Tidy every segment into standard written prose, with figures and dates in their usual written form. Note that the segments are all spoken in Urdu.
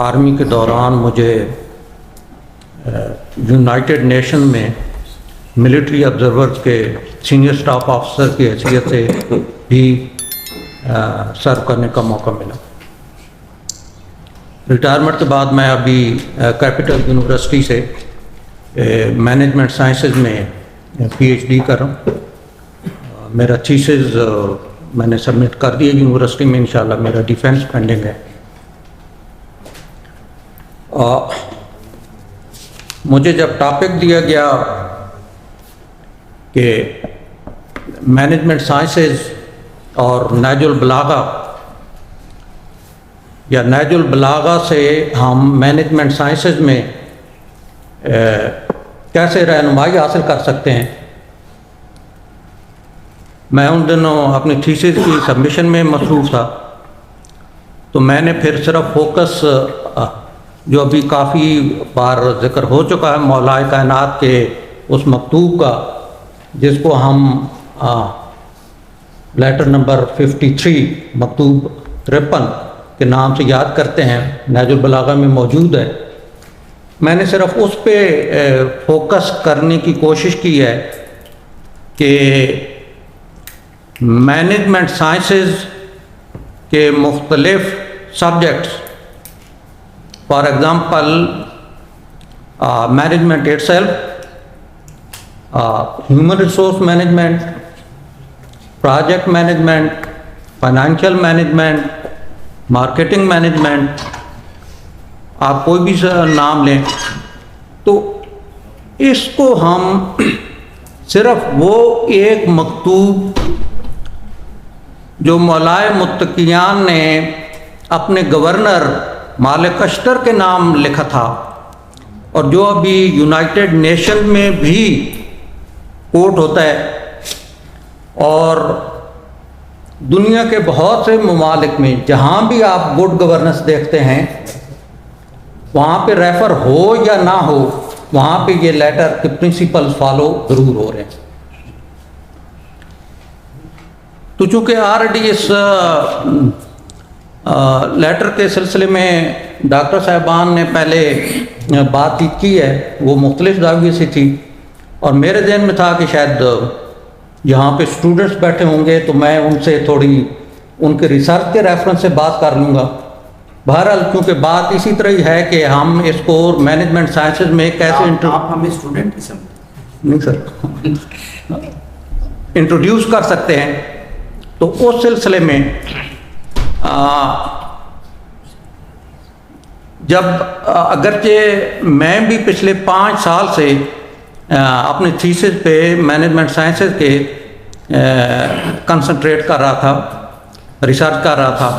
آرمی کے دوران مجھے یونائٹڈ نیشن میں ملٹری آبزرور کے سینئر اسٹاف آفیسر کی حیثیت سے بھی سرو کرنے کا موقع ملا۔ ریٹائرمنٹ کے بعد میں ابھی کیپٹل یونیورسٹی سے مینجمنٹ سائنسز میں پی ایچ ڈی کر رہا ہوں۔ میرا تھیسز میں نے سبمٹ کر دیا یونیورسٹی میں، انشاءاللہ میرا ڈیفینس پینڈنگ ہے۔ مجھے جب ٹاپک دیا گیا کہ مینجمنٹ سائنسز اور نہج البلاغہ یا نہج البلاغہ سے ہم مینجمنٹ سائنسز میں کیسے رہنمائی حاصل کر سکتے ہیں، میں ان دنوں اپنی تھیسز کی سبمیشن میں مصروف تھا، تو میں نے پھر صرف فوکس جو ابھی کافی بار ذکر ہو چکا ہے مولائے کائنات کے اس مکتوب کا، جس کو ہم لیٹر نمبر 53 مکتوب 53 کے نام سے یاد کرتے ہیں، نہج البلاغہ میں موجود ہے، میں نے صرف اس پہ فوکس کرنے کی کوشش کی ہے کہ مینجمنٹ سائنسز کے مختلف subjects, for example management it self, human resource management, project management, financial management, marketing management, آپ کوئی بھی نام لیں، تو اس کو ہم صرف وہ ایک مکتوب جو مولائے متقیان نے اپنے گورنر مالک اشتر کے نام لکھا تھا، اور جو ابھی یونائٹڈ نیشن میں بھی کوٹ ہوتا ہے، اور دنیا کے بہت سے ممالک میں جہاں بھی آپ گڈ گورننس دیکھتے ہیں، وہاں پہ ریفر ہو یا نہ ہو، وہاں پہ یہ لیٹر کے پرنسپل فالو ضرور ہو رہے ہیں۔ تو چونکہ آلریڈی اس لیٹر کے سلسلے میں ڈاکٹر صاحبان نے پہلے بات چیت کی ہے، وہ مختلف زاویے سے تھی، اور میرے ذہن میں تھا کہ شاید یہاں پہ اسٹوڈنٹس بیٹھے ہوں گے تو میں ان سے تھوڑی ان کے ریسرچ کے ریفرنس سے بات کر لوں گا۔ بہرحال کیونکہ بات اسی طرح ہی ہے کہ ہم اس کو مینجمنٹ سائنسز میں کیسے آپ ہمیں اسٹوڈنٹ نہیں سر انٹروڈیوس کر سکتے ہیں، تو اس سلسلے میں جب اگرچہ میں بھی پچھلے 5 سال سے اپنے تھیسز پہ مینجمنٹ سائنسز کے کنسنٹریٹ کر رہا تھا، ریسرچ کر رہا تھا،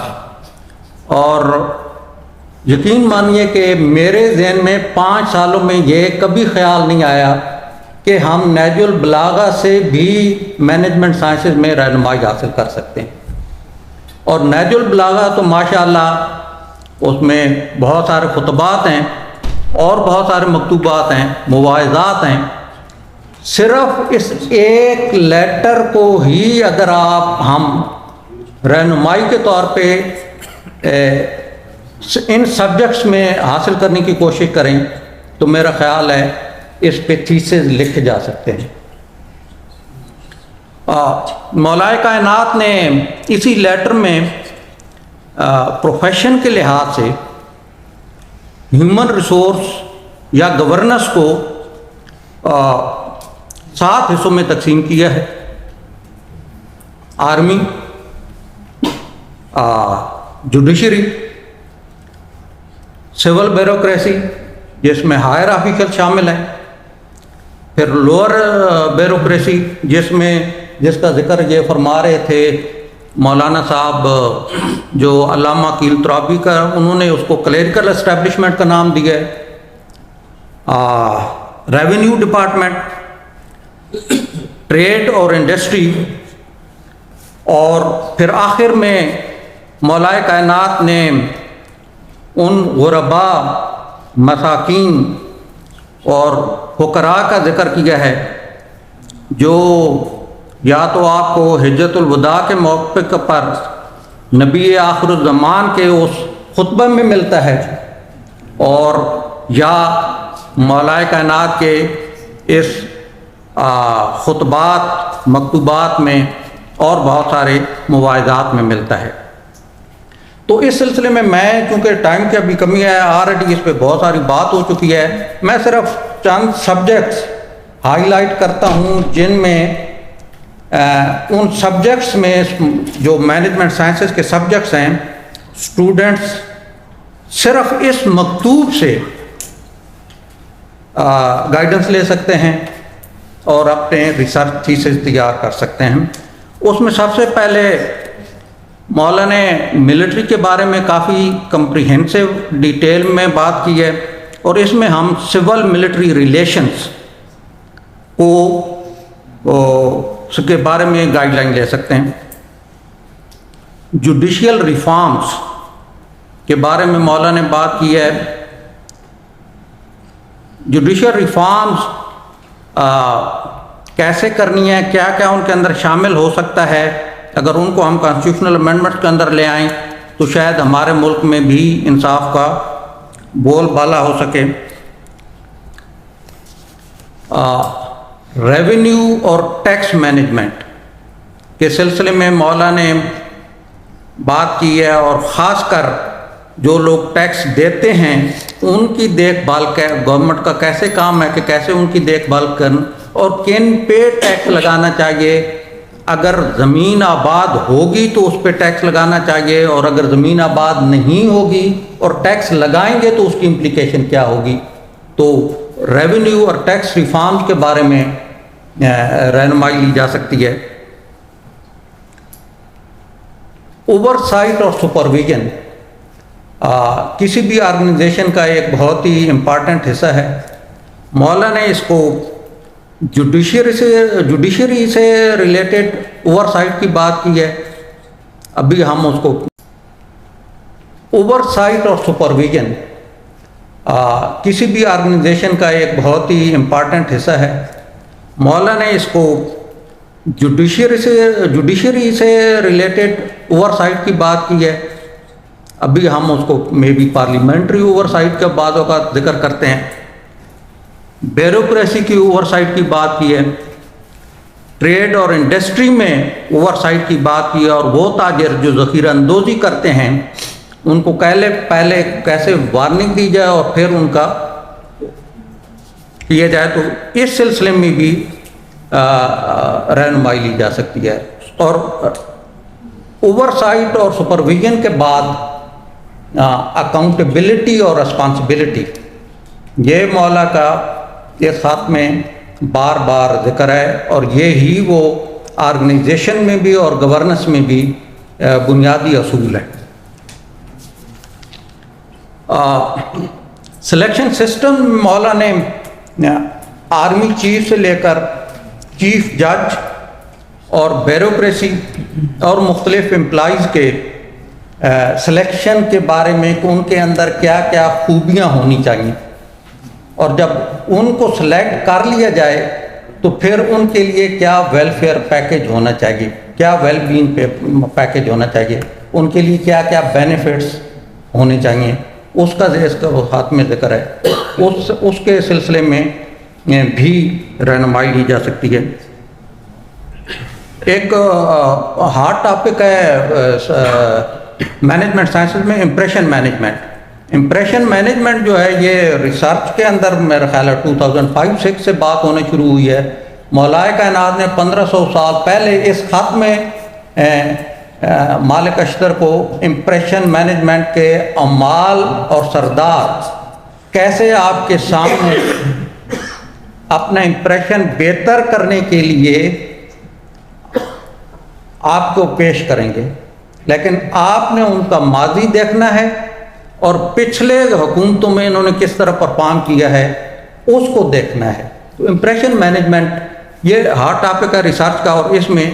اور یقین مانیے کہ میرے ذہن میں 5 سالوں میں یہ کبھی خیال نہیں آیا کہ ہم نہج البلاغہ سے بھی مینجمنٹ سائنسز میں رہنمائی حاصل کر سکتے ہیں۔ اور نہج البلاغہ تو ماشاءاللہ اس میں بہت سارے خطبات ہیں اور بہت سارے مکتوبات ہیں، مواعظات ہیں، صرف اس ایک لیٹر کو ہی اگر ہم رہنمائی کے طور پہ ان سبجیکٹس میں حاصل کرنے کی کوشش کریں تو میرا خیال ہے اس پہ تھیسز لکھے جا سکتے ہیں۔ مولائے کائنات نے اسی لیٹر میں پروفیشن کے لحاظ سے ہیومن ریسورس یا گورننس کو 7 حصوں میں تقسیم کیا ہے۔ آرمی، جوڈیشری، سول بیوروکریسی جس میں ہائر آفیشل شامل ہیں، پھر لوور بیوروکریسی جس کا ذکر یہ فرما رہے تھے مولانا صاحب جو علامہ کیل ترابی کا، انہوں نے اس کو کلیریکل اسٹیبلشمنٹ کا نام دیا ہے، ریونیو ڈپارٹمنٹ، ٹریڈ اور انڈسٹری، اور پھر آخر میں مولائے کائنات نے ان غرباء، مساکین اور فقراء کا ذکر کیا ہے جو یا تو آپ کو حجت الوداع کے موقع پر نبی آخر الزمان کے اس خطبہ میں ملتا ہے اور یا مولا کائنات کے اس خطبات مکتوبات میں اور بہت سارے مواعظات میں ملتا ہے۔ تو اس سلسلے میں چونکہ ٹائم کی ابھی کمی ہے، آلریڈی اس پہ بہت ساری بات ہو چکی ہے، میں صرف چند سبجیکٹس ہائی لائٹ کرتا ہوں جن میں ان سبجیکٹس میں جو مینجمنٹ سائنسز کے سبجیکٹس ہیں، اسٹوڈنٹس صرف اس مکتوب سے گائیڈنس لے سکتے ہیں اور اپنے ریسرچ تھیسس تیار کر سکتے ہیں۔ اس میں سب سے پہلے مولا نے ملٹری کے بارے میں کافی کمپریہنسو ڈیٹیل میں بات کی ہے، اور اس میں ہم سول ملٹری ریلیشنز اس کے بارے میں گائیڈ لائن لے سکتے ہیں۔ جوڈیشیل ریفارمز کے بارے میں مولا نے بات کی ہے۔ جوڈیشیل ریفارمز کیسے کرنی ہے، کیا کیا ان کے اندر شامل ہو سکتا ہے، اگر ان کو ہم کانسٹیٹیوشنل امینڈمنٹ کے اندر لے آئیں تو شاید ہمارے ملک میں بھی انصاف کا بول بالا ہو سکے۔ ریونیو اور ٹیکس مینجمنٹ کے سلسلے میں مولا نے بات کی ہے، اور خاص کر جو لوگ ٹیکس دیتے ہیں ان کی دیکھ بھال گورنمنٹ کا کیسے کام ہے کہ کیسے ان کی دیکھ بھال کریں اور کن پہ ٹیکس لگانا چاہیے۔ اگر زمین آباد ہوگی تو اس پہ ٹیکس لگانا چاہیے، اور اگر زمین آباد نہیں ہوگی اور ٹیکس لگائیں گے تو اس کی امپلیکیشن کیا ہوگی۔ تو ریونیو اور ٹیکس ریفارمز کے بارے میں رہنمائی لی جا سکتی ہے۔ اوور سائٹ اور سپرویژن کسی بھی آرگنائزیشن کا ایک بہت ہی امپارٹنٹ حصہ ہے۔ مولا نے اس کو جوڈیشری سے ریلیٹڈ اوور سائٹ کی بات کی ہے۔ ابھی ہم اس کو اوور سائٹ اور سپرویژن کسی بھی آرگنائزیشن کا ایک بہت ہی امپارٹنٹ حصہ ہے۔ مولا نے اس کو جوڈیشری سے ریلیٹڈ اوور سائٹ کی بات کی ہے۔ ابھی ہم اس کو may be parliamentary oversight کے بعضوں کا ذکر کرتے ہیں۔ بیوروکریسی کی اوور سائٹ کی بات کی ہے۔ ٹریڈ اور انڈسٹری میں اوور سائٹ کی بات کی ہے، اور وہ تاجر جو ذخیرہ اندوزی کرتے ہیں ان کو پہلے کیسے وارننگ دی جائے اور پھر ان کا کیا جائے، تو اس سلسلے میں بھی رہنمائی لی جا سکتی ہے۔ اور اوور سائٹ اور سپرویژن کے بعد اکاؤنٹیبلٹی اور رسپانسبلٹی، یہ مولا کا اس خط میں بار بار ذکر ہے، اور یہی وہ آرگنائزیشن میں بھی اور گورننس میں بھی بنیادی اصول ہے۔ سلیکشن سسٹم مولا نے آرمی چیف سے لے کر چیف جج اور بیوروکریسی اور مختلف امپلائیز کے سلیکشن کے بارے میں کہ ان کے اندر کیا کیا خوبیاں ہونی چاہیے، اور جب ان کو سلیکٹ کر لیا جائے تو پھر ان کے لیے کیا ویلفیئر پیکیج ہونا چاہیے، کیا ویل بینگ پیکیج ہونا چاہیے، ان کے لیے کیا کیا بینیفٹس ہونے چاہیے، اس کا ہاتھ میں ذکر ہے۔ اس کے سلسلے میں بھی رہنمائی لی جا سکتی ہے۔ ایک ہارڈ ٹاپک ہے مینجمنٹ سائنسز میں امپریشن مینجمنٹ۔ امپریشن مینجمنٹ جو ہے یہ ریسرچ کے اندر میرا خیال ہے 2005-06 سے بات ہونے شروع ہوئی ہے۔ مولا کائنات نے 1500 سال پہلے اس خط میں مالک اشتر کو امپریشن مینجمنٹ کے اعمال اور سردار کیسے آپ کے سامنے اپنا امپریشن بہتر کرنے کے لیے آپ کو پیش کریں گے، لیکن آپ نے ان کا ماضی دیکھنا ہے اور پچھلے حکومتوں میں انہوں نے کس طرح پرفارم کیا ہے اس کو دیکھنا ہے۔ تو امپریشن مینجمنٹ یہ ہارڈ ٹاپک ہے ریسرچ کا، اور اس میں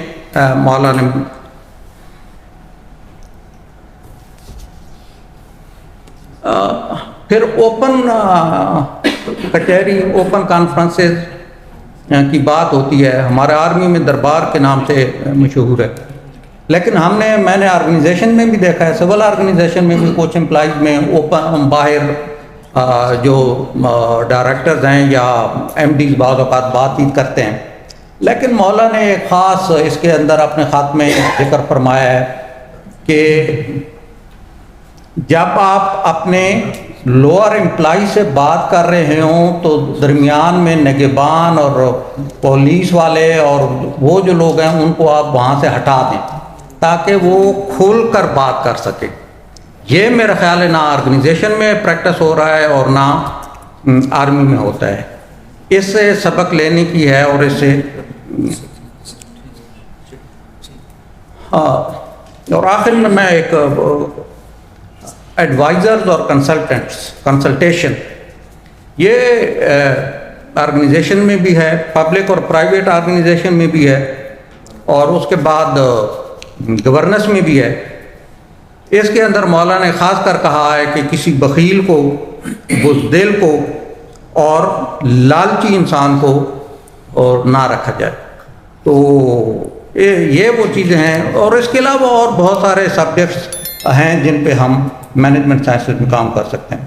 مولا نے پھر اوپن کچہری اوپن کانفرنسز کی بات ہوتی ہے۔ ہمارے آرمی میں دربار کے نام سے مشہور ہے، لیکن میں نے آرگنائزیشن میں بھی دیکھا ہے، سول آرگنائزیشن میں بھی کچھ امپلائیز میں اوپن باہر جو ڈائریکٹرز ہیں یا ایم ڈیز بعض اوقات بات چیت کرتے ہیں، لیکن مولا نے ایک خاص اس کے اندر اپنے خط میں ذکر فرمایا ہے کہ جب آپ اپنے لوور امپلائی سے بات کر رہے ہوں تو درمیان میں نگہبان اور پولیس والے اور وہ جو لوگ ہیں ان کو آپ وہاں سے ہٹا دیں تاکہ وہ کھل کر بات کر سکے۔ یہ میرا خیال ہے نہ آرگنائزیشن میں پریکٹس ہو رہا ہے اور نہ آرمی میں ہوتا ہے۔ اس سے سبق لینے کی ہے اور اس سے اور آخر میں ایک ایڈوائزرز اور کنسلٹیشن، یہ آرگنائزیشن میں بھی ہے، پبلک اور پرائیویٹ آرگنائزیشن میں بھی ہے، اور اس کے بعد گورننس میں بھی ہے۔ اس کے اندر مولانا نے خاص کر کہا ہے کہ کسی بخیل کو، بزدل کو اور لالچی انسان کو اور نہ رکھا جائے۔ تو یہ وہ چیزیں ہیں، اور اس کے علاوہ اور بہت سارے سبجیکٹس ہیں جن پہ ہم مینجمنٹ سائنسز میں کام کر سکتے ہیں۔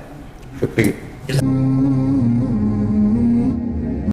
شکریہ۔